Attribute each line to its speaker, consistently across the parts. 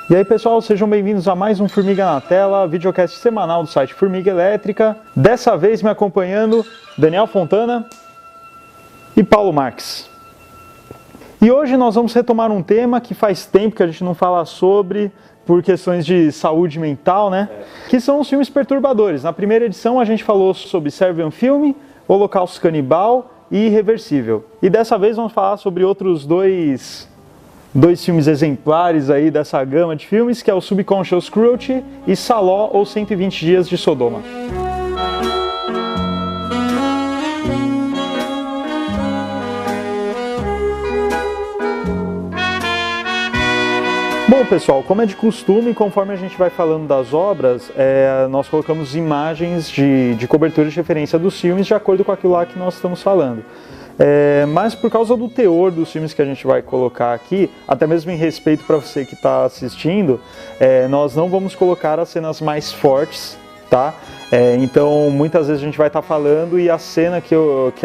Speaker 1: E aí pessoal, sejam bem-vindos a mais um Formiga na Tela, videocast semanal do site Formiga Elétrica. Dessa vez me acompanhando Daniel Fontana e Paulo Marques. E hoje nós vamos retomar um tema que faz tempo que a gente não fala sobre, por questões de saúde mental, né? Que são os filmes perturbadores. Na primeira edição a gente falou sobre Serbian Film, Holocausto Canibal e Irreversível. E dessa vez vamos falar sobre outros dois filmes exemplares aí dessa gama de filmes, que é o Subconscious Cruelty e Saló ou 120 Dias de Sodoma. Bom pessoal, como é de costume, conforme a gente vai falando das obras, nós colocamos imagens de cobertura de referência dos filmes de acordo com aquilo lá que nós estamos falando. Mas por causa do teor dos filmes que a gente vai colocar aqui, até mesmo em respeito para você que está assistindo, nós não vamos colocar as cenas mais fortes, tá? Então muitas vezes a gente vai estar falando e a cena que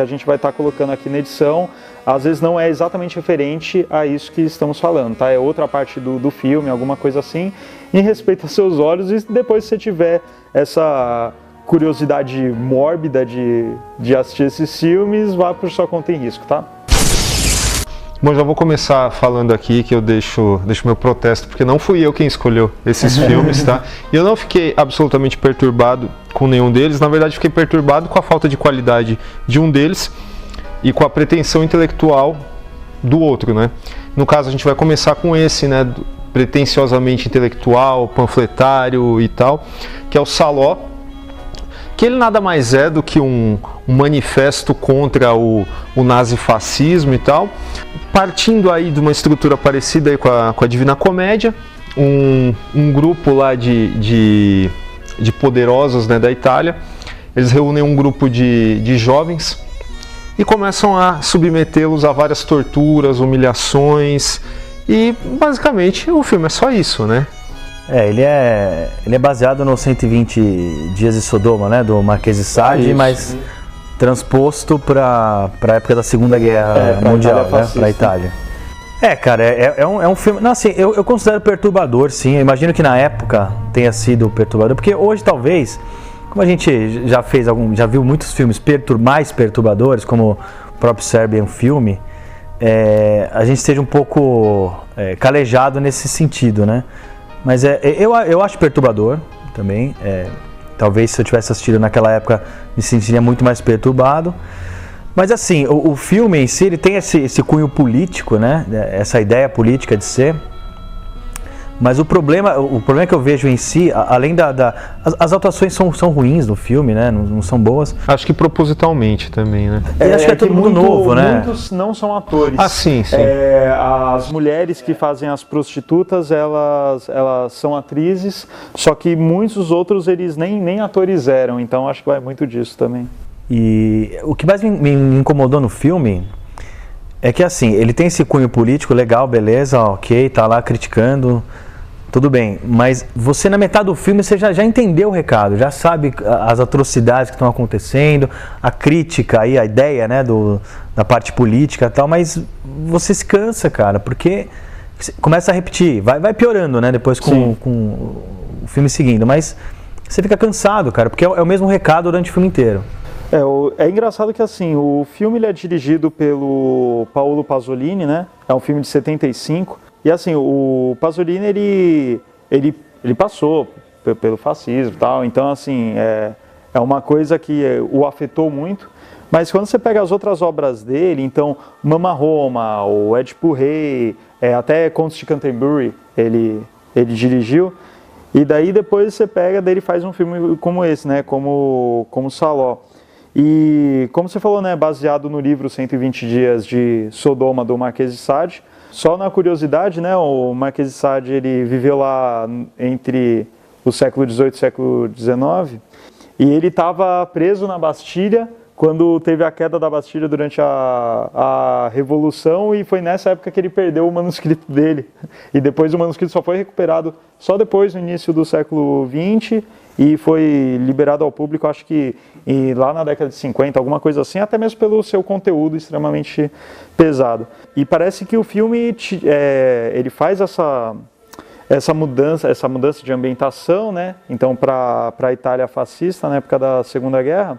Speaker 1: a gente vai estar colocando aqui na edição, às vezes não é exatamente referente a isso que estamos falando, tá? É outra parte do filme, alguma coisa assim, em respeito aos seus olhos, e depois se você tiver essa curiosidade mórbida de assistir esses filmes, vá por sua conta em risco, tá?
Speaker 2: Bom, já vou começar falando aqui que eu deixo meu protesto, porque não fui eu quem escolheu esses filmes, tá? E eu não fiquei absolutamente perturbado com nenhum deles, na verdade fiquei perturbado com a falta de qualidade de um deles e com a pretensão intelectual do outro, né? No caso a gente vai começar com esse, né, pretensiosamente intelectual, panfletário e tal, que é o Saló, que ele nada mais é do que um manifesto contra o nazifascismo e tal, partindo aí de uma estrutura parecida aí com a Divina Comédia, um grupo lá de poderosos, né, da Itália. Eles reúnem um grupo de jovens e começam a submetê-los a várias torturas, humilhações, e basicamente o filme é só isso, né?
Speaker 3: Ele é baseado no 120 Dias de Sodoma, né, do Marquês de Sade, mas transposto para a época da Segunda Guerra Mundial, né, para a Itália. Cara, é um filme, não, assim, eu considero perturbador, sim. Eu imagino que na época tenha sido perturbador, porque hoje talvez, como a gente já viu muitos filmes mais perturbadores, como o próprio Serbian Film, a gente esteja um pouco calejado nesse sentido, né? Mas eu acho perturbador também. Talvez se eu tivesse assistido naquela época me sentiria muito mais perturbado. Mas assim, o filme em si ele tem esse cunho político, né? Essa ideia política de ser. Mas o problema que eu vejo em si, além as atuações são ruins no filme, né? Não são boas.
Speaker 2: Acho que propositalmente também, né?
Speaker 3: Acho que é todo mundo novo, né?
Speaker 1: Muitos não são atores.
Speaker 2: Ah, sim.
Speaker 1: As mulheres que fazem as prostitutas, elas são atrizes, só que muitos outros eles nem atores eram, então acho que vai muito disso também.
Speaker 3: E o que mais me incomodou no filme é que assim, ele tem esse cunho político, legal, beleza, ok, tá lá criticando, tudo bem, mas você na metade do filme você já entendeu o recado, já sabe as atrocidades que estão acontecendo, a crítica aí, a ideia, né, da parte política e tal, mas você se cansa, cara, porque começa a repetir, vai piorando, né, depois com o filme seguindo, mas você fica cansado, cara, porque é o mesmo recado durante o filme inteiro.
Speaker 1: É engraçado que assim, o filme ele é dirigido pelo Paolo Pasolini, né, é um filme de 75, e assim, o Pasolini, ele passou pelo fascismo e tal, então assim, é uma coisa que o afetou muito, mas quando você pega as outras obras dele, então, Mama Roma, o Édipo Rei, até Contos de Canterbury, ele dirigiu, e daí depois você pega, daí ele faz um filme como esse, né, como Saló. E como você falou, né, baseado no livro 120 Dias de Sodoma, do Marquês de Sade. Só na curiosidade, né, o Marquês de Sade ele viveu lá entre o século XVIII e o século XIX, e ele estava preso na Bastilha quando teve a queda da Bastilha durante a Revolução, e foi nessa época que ele perdeu o manuscrito dele. E depois o manuscrito só foi recuperado só depois, no início do século XX, e foi liberado ao público, acho que lá na década de 50, alguma coisa assim, até mesmo pelo seu conteúdo extremamente pesado. E parece que o filme ele faz essa mudança de ambientação, né? Então para a Itália fascista na época da Segunda Guerra,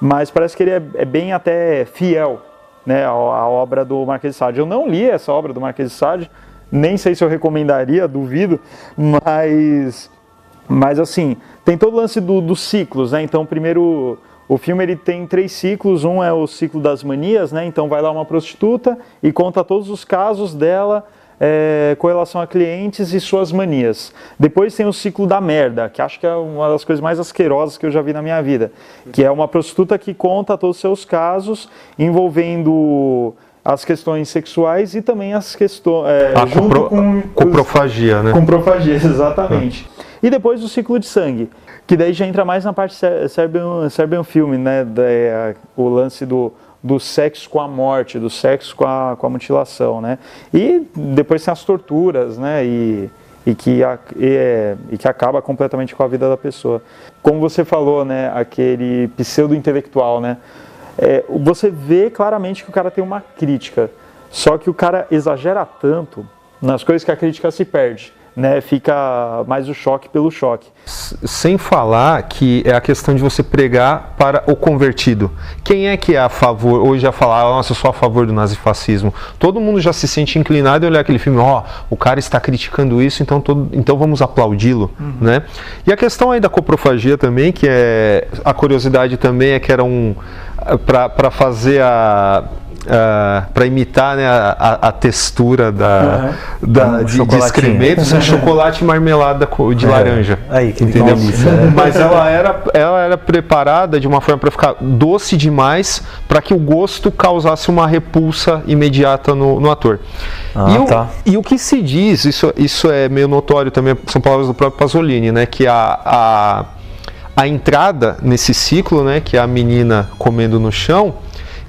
Speaker 1: mas parece que ele é bem até fiel, né, à obra do Marquês de Sade. Eu não li essa obra do Marquês de Sade, nem sei se eu recomendaria, duvido, mas assim, tem todo o lance dos ciclos, né? Então primeiro o filme ele tem 3 ciclos, um é o ciclo das manias, né? Então vai lá uma prostituta e conta todos os casos dela com relação a clientes e suas manias. Depois tem o ciclo da merda, que acho que é uma das coisas mais asquerosas que eu já vi na minha vida, que é uma prostituta que conta todos os seus casos envolvendo as questões sexuais e também as questões...
Speaker 2: coprofagia, né?
Speaker 1: Coprofagia, exatamente. E depois o ciclo de sangue, que daí já entra mais na parte Serbian Film, né? O lance do sexo com a morte, do sexo com a mutilação, né? E depois tem as torturas, né? E que acaba completamente com a vida da pessoa. Como você falou, né? Aquele pseudo-intelectual, né? Você vê claramente que o cara tem uma crítica, só que o cara exagera tanto nas coisas que a crítica se perde, né? Fica mais o choque pelo choque.
Speaker 2: Sem falar que é a questão de você pregar para o convertido. Quem é que é a favor, hoje já falar, nossa, eu sou a favor do nazifascismo? Todo mundo já se sente inclinado a olhar aquele filme, o cara está criticando isso, então vamos aplaudi-lo, né? E a questão aí da coprofagia também, que a curiosidade também é que era para fazer para imitar, né, a textura de excrementos, chocolate e marmelada de laranja.
Speaker 3: Aí, que
Speaker 2: entendeu?
Speaker 3: Delícia, né?
Speaker 2: Mas ela era preparada de uma forma para ficar doce demais, para que o gosto causasse uma repulsa imediata no ator. E o que se diz, isso é meio notório também, são palavras do próprio Pasolini, né, que a entrada nesse ciclo, né, que é a menina comendo no chão,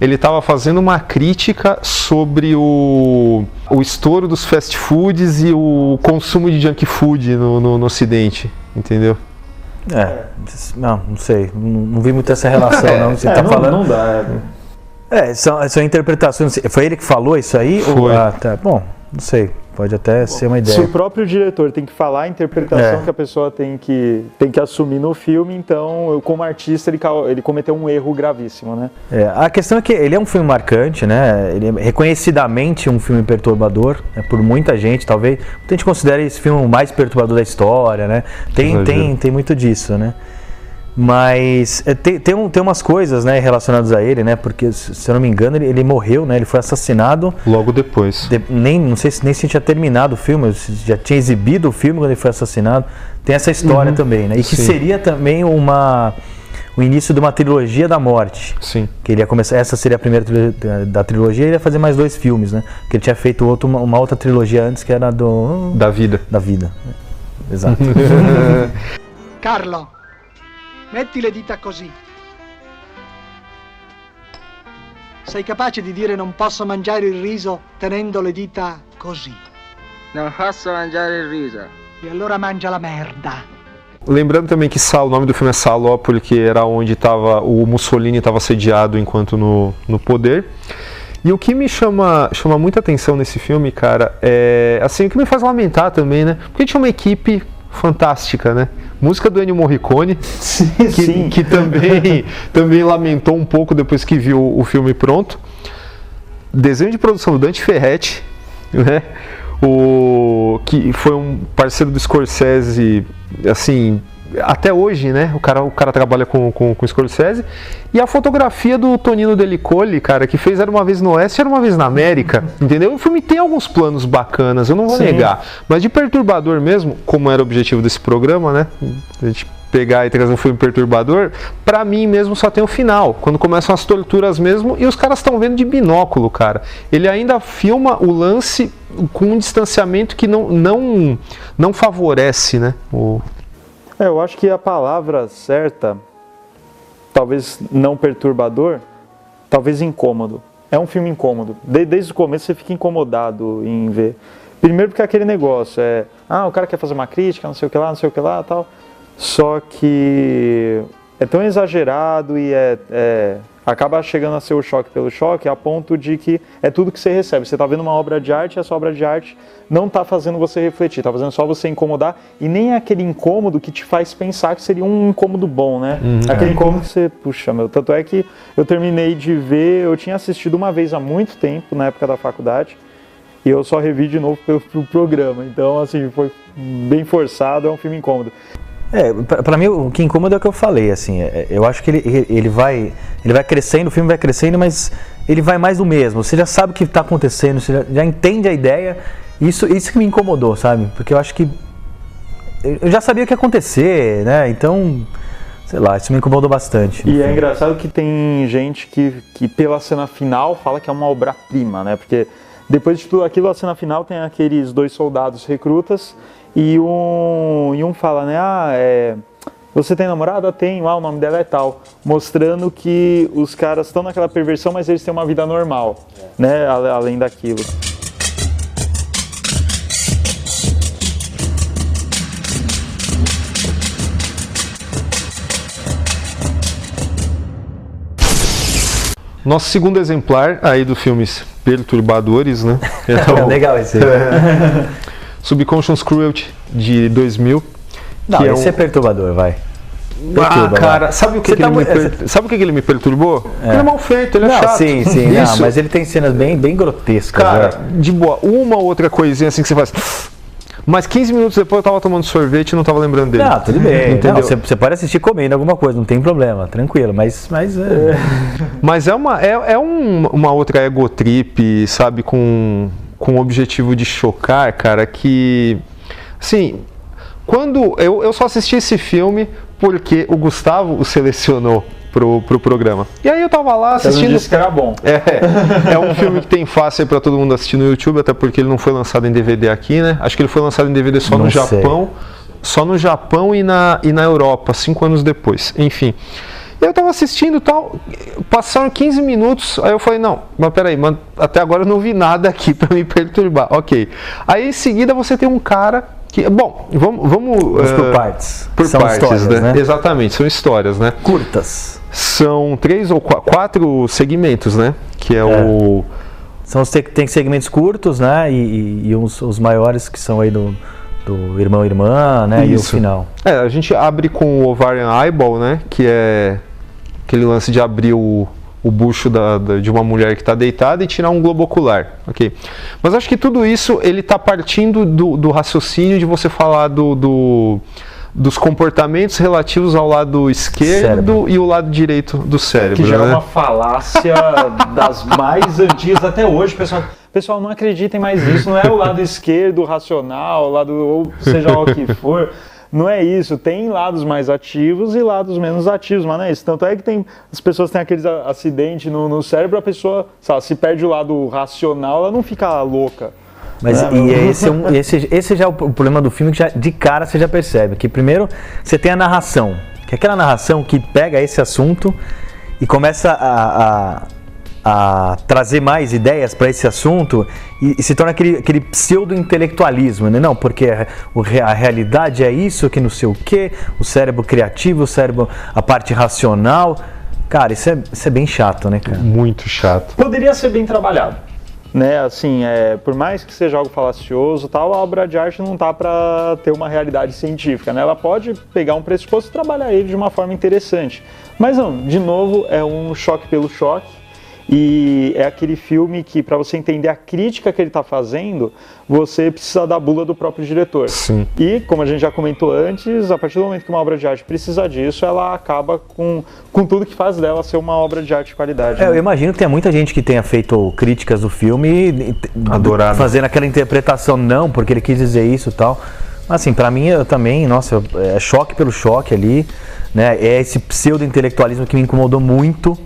Speaker 2: ele estava fazendo uma crítica sobre o estouro dos fast foods e o consumo de junk food no Ocidente, entendeu?
Speaker 3: Não sei, não vi muito essa relação, não. Você tá falando.
Speaker 1: Não dá.
Speaker 3: São interpretações. Foi ele que falou isso aí?
Speaker 2: Foi.
Speaker 3: Bom, não sei. Pode até ser uma ideia.
Speaker 1: Se o próprio diretor tem que falar a interpretação que a pessoa tem que assumir no filme, então, como artista, ele cometeu um erro gravíssimo, né?
Speaker 3: A questão é que ele é um filme marcante, né? Ele é reconhecidamente um filme perturbador, né? Por muita gente, talvez. Muita gente considera esse filme o mais perturbador da história, né? Tem muito disso, né? Mas tem umas coisas, né, relacionadas a ele, né? Porque, se eu não me engano, ele morreu, né? Ele foi assassinado
Speaker 2: logo depois.
Speaker 3: Não sei se tinha terminado o filme, já tinha exibido o filme quando ele foi assassinado. Tem essa história também, né? E que seria também o início de uma trilogia da morte.
Speaker 2: Sim.
Speaker 3: Que ele ia começar, essa seria a primeira da trilogia, ele ia fazer mais 2 filmes, né? Porque ele tinha feito uma outra trilogia antes, que era
Speaker 2: da vida.
Speaker 3: Da vida. Exato.
Speaker 4: Carlo, metti le dita così. Sei capace di dire non posso mangiare il riso tenendo le dita così?
Speaker 5: Non posso mangiare il riso.
Speaker 4: E allora mangia la merda.
Speaker 2: Lembrando também que o nome do filme é Salópole, que era onde o Mussolini estava sediado enquanto no poder. E o que me chama muita atenção nesse filme, cara, assim, o que me faz lamentar também, né? Porque a gente tinha uma equipe fantástica, né? Música do Ennio Morricone, que também lamentou um pouco depois que viu o filme pronto. Desenho de produção do Dante Ferretti, né? Que foi um parceiro do Scorsese, assim, até hoje, né? O cara trabalha com o Scorsese. E a fotografia do Tonino Dellicoli, cara, que fez Era Uma Vez no Oeste, Era Uma Vez na América, entendeu? O filme tem alguns planos bacanas, eu não vou negar. Mas de perturbador mesmo, como era o objetivo desse programa, né? A gente pegar e trazer um filme perturbador, pra mim mesmo só tem o final, quando começam as torturas mesmo, e os caras estão vendo de binóculo, cara. Ele ainda filma o lance com um distanciamento que não favorece, né?
Speaker 1: Eu acho que a palavra certa, talvez não perturbador, talvez incômodo. É um filme incômodo. Desde o começo você fica incomodado em ver. Primeiro porque aquele negócio o cara quer fazer uma crítica, não sei o que lá, tal. Só que é tão exagerado e acaba chegando a ser o choque pelo choque, a ponto de que é tudo que você recebe. Você está vendo uma obra de arte e essa obra de arte não está fazendo você refletir, está fazendo só você incomodar, e nem é aquele incômodo que te faz pensar que seria um incômodo bom, né? Aquele incômodo que você, puxa, meu, tanto é que eu terminei de ver, eu tinha assistido uma vez há muito tempo, na época da faculdade, e eu só revi de novo pro programa, então assim, foi bem forçado, é um filme incômodo.
Speaker 3: Pra mim o que incomoda é o que eu falei, assim, eu acho que ele vai crescendo, o filme vai crescendo, mas ele vai mais do mesmo, você já sabe o que está acontecendo, você já entende a ideia, isso que me incomodou, sabe, porque eu acho que eu já sabia o que ia acontecer, né, então, sei lá, isso me incomodou bastante.
Speaker 1: E é engraçado que tem gente que pela cena final fala que é uma obra-prima, né, porque depois de tudo aquilo, a cena final tem aqueles 2 soldados recrutas, e um fala, né, você tem namorada? Tenho, o nome dela é tal. Mostrando que os caras estão naquela perversão, mas eles têm uma vida normal, né, além daquilo.
Speaker 2: Nosso segundo exemplar aí do filmes perturbadores, né?
Speaker 3: Então, legal esse aí.
Speaker 2: Subconscious Cruelty, de 2000.
Speaker 3: Não,
Speaker 2: que
Speaker 3: esse é perturbador, vai.
Speaker 2: Cara, sabe o que ele me perturbou? Ele é mal feito, ele é chato.
Speaker 3: Sim, não, mas ele tem cenas bem grotescas.
Speaker 2: Cara, de boa, uma outra coisinha assim que você faz... Mas 15 minutos depois eu tava tomando sorvete e não tava lembrando dele.
Speaker 3: Não, tudo bem. Entendeu? Não, você pode assistir comendo alguma coisa, não tem problema, tranquilo, mas
Speaker 2: Mas é uma outra ego trip, sabe, com o objetivo de chocar, cara, que... Assim, quando eu só assisti esse filme porque o Gustavo o selecionou pro programa. E aí eu tava lá assistindo...
Speaker 1: Eu disse que era bom.
Speaker 2: É um filme que tem fácil para todo mundo assistir no YouTube, até porque ele não foi lançado em DVD aqui, né? Acho que ele foi lançado em DVD só no Japão. Só no Japão e na Europa, 5 anos depois. Enfim. Eu tava assistindo e tal, passaram 15 minutos, aí eu falei, não, mas peraí, até agora eu não vi nada aqui para me perturbar. Ok. Aí em seguida você tem um cara que, bom, vamos
Speaker 3: por partes.
Speaker 2: São partes, histórias, né? Exatamente, são histórias, né?
Speaker 3: Curtas.
Speaker 2: São 3 ou 4 segmentos, né? Que é o...
Speaker 3: Tem segmentos curtos, né? E os maiores que são aí do irmão e irmã, né? Isso. E o final.
Speaker 2: A gente abre com o Ovarian Eyeball, né? Que é aquele lance de abrir o bucho de uma mulher que está deitada e tirar um globo ocular, ok? Mas acho que tudo isso ele está partindo do raciocínio de você falar dos comportamentos relativos ao lado esquerdo e o lado direito do cérebro.
Speaker 1: Que já é uma falácia das mais antigas até hoje, pessoal, não acreditem mais nisso, não é o lado esquerdo racional, ou seja lá o que for. Não é isso, tem lados mais ativos e lados menos ativos, mas não é isso. Tanto é que as pessoas têm aqueles acidentes no cérebro, a pessoa, sabe, se perde o lado racional, ela não fica louca.
Speaker 3: Mas esse já é o problema do filme, que já, de cara você já percebe, que primeiro você tem a narração, que é aquela narração que pega esse assunto e começa a trazer mais ideias para esse assunto e se torna aquele pseudo-intelectualismo, né? Não, porque a realidade é isso, que não sei o quê, o cérebro criativo, o cérebro, a parte racional. Cara, isso é bem chato, né, cara?
Speaker 2: Muito chato.
Speaker 1: Poderia ser bem trabalhado, né? Assim, por mais que seja algo falacioso, tal, a obra de arte não tá para ter uma realidade científica, né? Ela pode pegar um pressuposto e trabalhar ele de uma forma interessante. Mas não, de novo, é um choque pelo choque. E é aquele filme que, para você entender a crítica que ele está fazendo, você precisa da bula do próprio diretor.
Speaker 2: Sim.
Speaker 1: E, como a gente já comentou antes, a partir do momento que uma obra de arte precisa disso, ela acaba com tudo que faz dela ser uma obra de arte de qualidade. Né?
Speaker 3: Eu imagino que tem muita gente que tenha feito críticas do filme,
Speaker 2: adorado,
Speaker 3: fazendo aquela interpretação, não, porque ele quis dizer isso e tal. Mas, assim, para mim, eu também, nossa, é choque pelo choque ali, né? É esse pseudo-intelectualismo que me incomodou muito.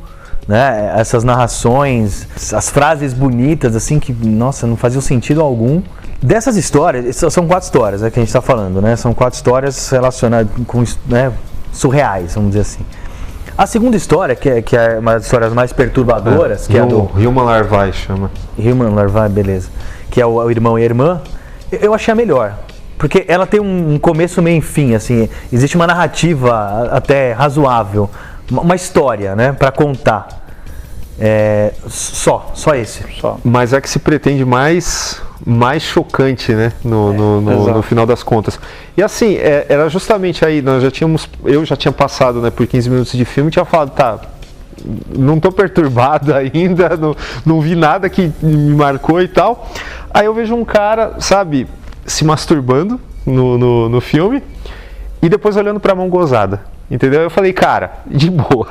Speaker 3: Né, essas narrações, as frases bonitas, assim, que, nossa, não faziam sentido algum. Dessas histórias, são 4 histórias, que a gente está falando, né? São 4 histórias relacionadas com, né, surreais, vamos dizer assim. A segunda história, que é uma das histórias mais perturbadoras, que é a do...
Speaker 2: Human Larvae chama.
Speaker 3: Human Larvae, beleza. Que é o irmão e a irmã, eu achei a melhor. Porque ela tem um começo, meio e fim, assim, existe uma narrativa até razoável. Uma história, né, para contar. Só esse.
Speaker 1: Só.
Speaker 2: Mas é que se pretende mais chocante, né? No final das contas. E assim, era justamente aí, eu já tinha passado, né, por 15 minutos de filme e tinha falado, tá, não tô perturbado ainda, não vi nada que me marcou e tal. Aí eu vejo um cara, sabe, se masturbando no filme e depois olhando pra mão gozada. Entendeu? Eu falei, cara, de boa.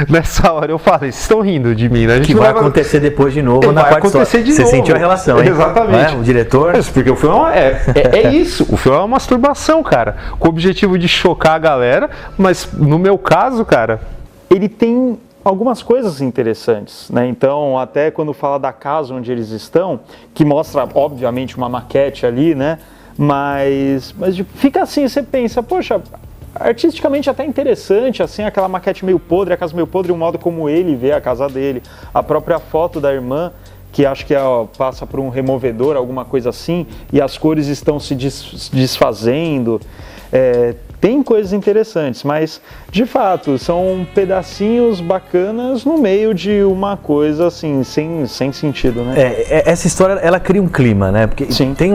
Speaker 2: Nessa hora eu falei, vocês estão rindo de mim, né? A gente
Speaker 3: que vai acontecer depois de novo na parte história. Você sentiu a relação, hein?
Speaker 2: Exatamente.
Speaker 3: O diretor...
Speaker 2: Isso, porque o filme é isso. O filme é uma masturbação, cara. Com o objetivo de chocar a galera, mas no meu caso, cara...
Speaker 1: Ele tem algumas coisas interessantes, né? Então, até quando fala da casa onde eles estão, que mostra, obviamente, uma maquete ali, né? Mas fica assim, você pensa, poxa... Artisticamente até interessante, assim, aquela maquete meio podre, a casa meio podre, o modo como ele vê a casa dele, a própria foto da irmã, que acho que passa por um removedor, alguma coisa assim, e as cores estão se desfazendo. Tem coisas interessantes, mas de fato são pedacinhos bacanas no meio de uma coisa assim, sem sentido, né?
Speaker 3: Essa história, ela cria um clima, né? Porque
Speaker 1: Sim.
Speaker 3: Tem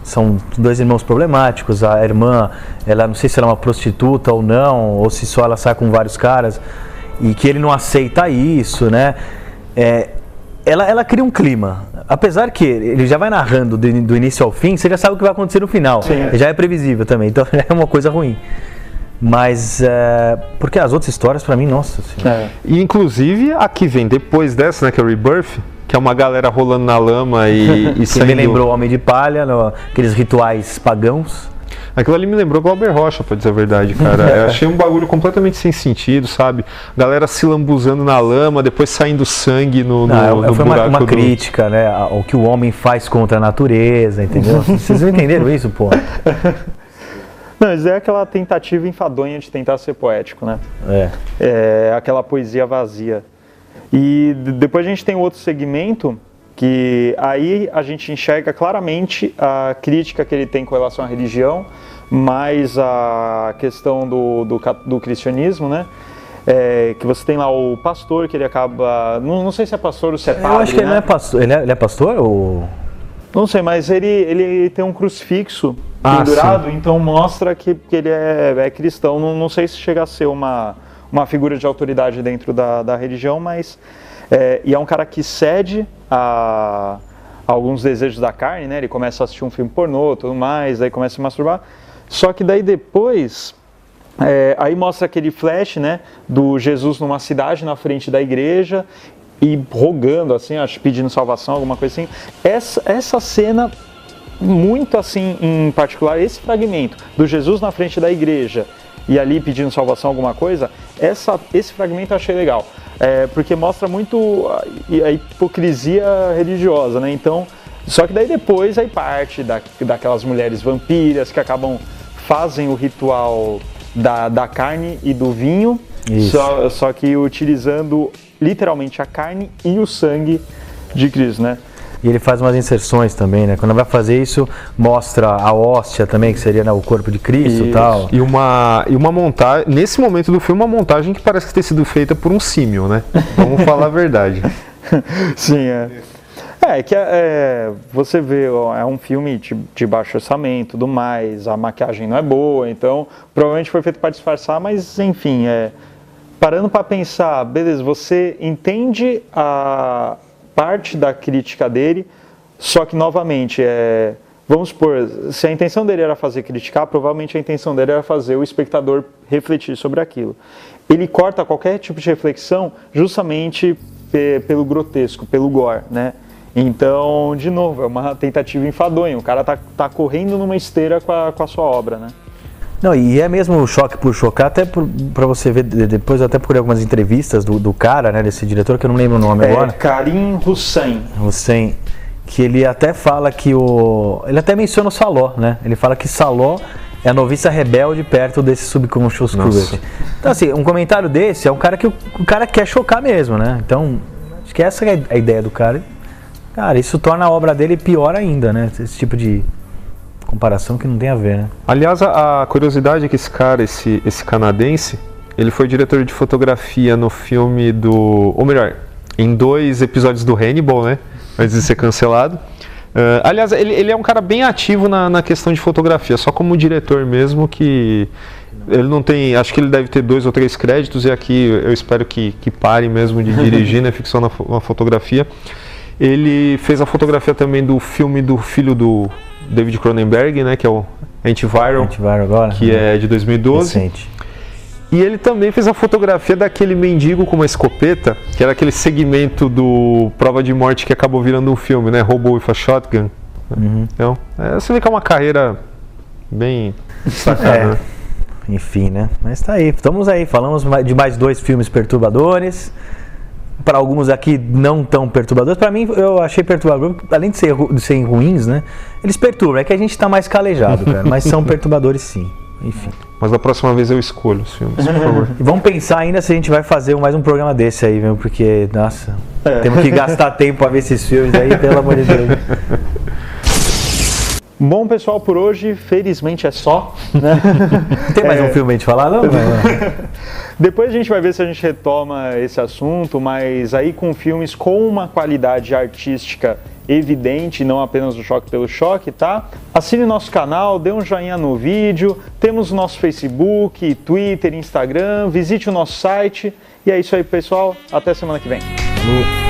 Speaker 3: são dois irmãos problemáticos, a irmã, ela não sei se ela é uma prostituta ou não, ou se só ela sai com vários caras, e que ele não aceita isso, né? Ela cria um clima. Apesar que ele já vai narrando do início ao fim, você já sabe o que vai acontecer no final.
Speaker 1: Sim.
Speaker 3: Já é previsível também, então é uma coisa ruim. Mas, porque as outras histórias, pra mim, nossa senhora.
Speaker 2: E inclusive a que vem depois dessa, né, que é o Rebirth, que é uma galera rolando na lama e
Speaker 3: saindo... me lembrou o Homem de Palha, aqueles rituais pagãos.
Speaker 2: Aquilo ali me lembrou Glauber Rocha, pra dizer a verdade, cara. Eu achei um bagulho completamente sem sentido, sabe? Galera se lambuzando na lama, depois saindo sangue no
Speaker 3: foi
Speaker 2: buraco
Speaker 3: uma crítica, né, ao que o homem faz contra a natureza, entendeu? Vocês entenderam isso, pô?
Speaker 1: Não, mas é aquela tentativa enfadonha de tentar ser poético, né? É aquela poesia vazia. E depois a gente tem outro segmento que aí a gente enxerga claramente a crítica que ele tem com relação à religião, mais a questão do cristianismo, né? Que você tem lá o pastor, que ele acaba... Não sei se é pastor ou se é padre,
Speaker 3: eu acho que
Speaker 1: né?
Speaker 3: ele não é pastor. Ele é pastor ou...
Speaker 1: Não sei, mas ele tem um crucifixo pendurado, sim. Então mostra que ele é cristão. Não sei se chega a ser uma figura de autoridade dentro da religião, mas... e é um cara que cede a alguns desejos da carne, né? Ele começa a assistir um filme pornô, tudo mais, daí começa a se masturbar. Só que daí depois, aí mostra aquele flash, né? Do Jesus numa cidade na frente da igreja e rogando, assim, acho, pedindo salvação, alguma coisa assim. Essa cena, muito assim, em particular, esse fragmento do Jesus na frente da igreja e ali pedindo salvação, alguma coisa, esse fragmento eu achei legal. Porque mostra muito a hipocrisia religiosa, né? Então, só que daí depois aí parte daquelas mulheres vampiras que fazem o ritual da carne e do vinho, só que utilizando literalmente a carne e o sangue de Cristo, né?
Speaker 3: E ele faz umas inserções também, né? Quando vai fazer isso, mostra a hóstia também, que seria, né, o corpo de Cristo e tal.
Speaker 2: E uma montagem, nesse momento do filme, uma montagem que parece ter sido feita por um símil, né? Vamos falar a verdade.
Speaker 1: Sim, você vê, é um filme de baixo orçamento, tudo mais, a maquiagem não é boa, então provavelmente foi feito para disfarçar, mas enfim, parando para pensar, beleza, você entende a parte da crítica dele, só que novamente, vamos supor, se a intenção dele era fazer criticar, provavelmente a intenção dele era fazer o espectador refletir sobre aquilo. Ele corta qualquer tipo de reflexão justamente pelo grotesco, pelo gore, né? Então, de novo, é uma tentativa enfadonha, o cara tá correndo numa esteira com a sua obra, né?
Speaker 3: Não, e é mesmo choque por chocar, até para você ver depois, eu até procurei algumas entrevistas do cara, né, desse diretor, que eu não lembro o nome agora.
Speaker 1: Karim Hussein. Que ele até fala que ele até menciona o Saló, né? Ele fala que Saló é a noviça rebelde perto desse subconscious cruelty. Então, assim, um comentário desse é um cara que o cara quer chocar mesmo, né? Então, acho que essa é a ideia do cara. Cara, isso torna a obra dele pior ainda, né? Esse tipo de comparação que não tem a ver, né?
Speaker 2: Aliás, a curiosidade é que esse cara, esse canadense, Ele foi diretor de fotografia no filme do... Ou melhor, em 2 episódios do Hannibal, né? Antes de ser cancelado. Aliás, ele é um cara bem ativo na questão de fotografia, só como diretor mesmo, que ele não tem... Acho que ele deve ter 2 ou 3 créditos, e aqui eu espero que pare mesmo de dirigir, né? Ficção na fotografia. Ele fez a fotografia também do filme do filho do David Cronenberg, né? Que é o Antiviral
Speaker 3: agora,
Speaker 2: que é de 2012.
Speaker 3: Recente.
Speaker 2: E ele também fez a fotografia daquele mendigo com uma escopeta, que era aquele segmento do Prova de Morte que acabou virando um filme, né? Hobo with a Shotgun. Então, você vê que é uma carreira bem destacada.
Speaker 3: Enfim, né? Mas tá aí. Estamos aí. Falamos de mais 2 filmes perturbadores. Para alguns aqui não tão perturbadores. Para mim, eu achei perturbador, além de serem ruins, né? Eles perturbam. É que a gente tá mais calejado, cara. Mas são perturbadores, sim. Enfim.
Speaker 2: Mas da próxima vez eu escolho os filmes, por favor.
Speaker 3: E vamos pensar ainda se a gente vai fazer mais um programa desse aí, viu? Porque, nossa, temos que gastar tempo para ver esses filmes aí, pelo amor de Deus.
Speaker 1: Bom, pessoal, por hoje, felizmente é só. Né?
Speaker 3: Tem mais um filme a gente falar? Não.
Speaker 1: Depois a gente vai ver se a gente retoma esse assunto, mas aí com filmes com uma qualidade artística evidente, não apenas o choque pelo choque, tá? Assine nosso canal, dê um joinha no vídeo, temos o nosso Facebook, Twitter, Instagram, visite o nosso site. E é isso aí, pessoal. Até semana que vem.
Speaker 3: Falou.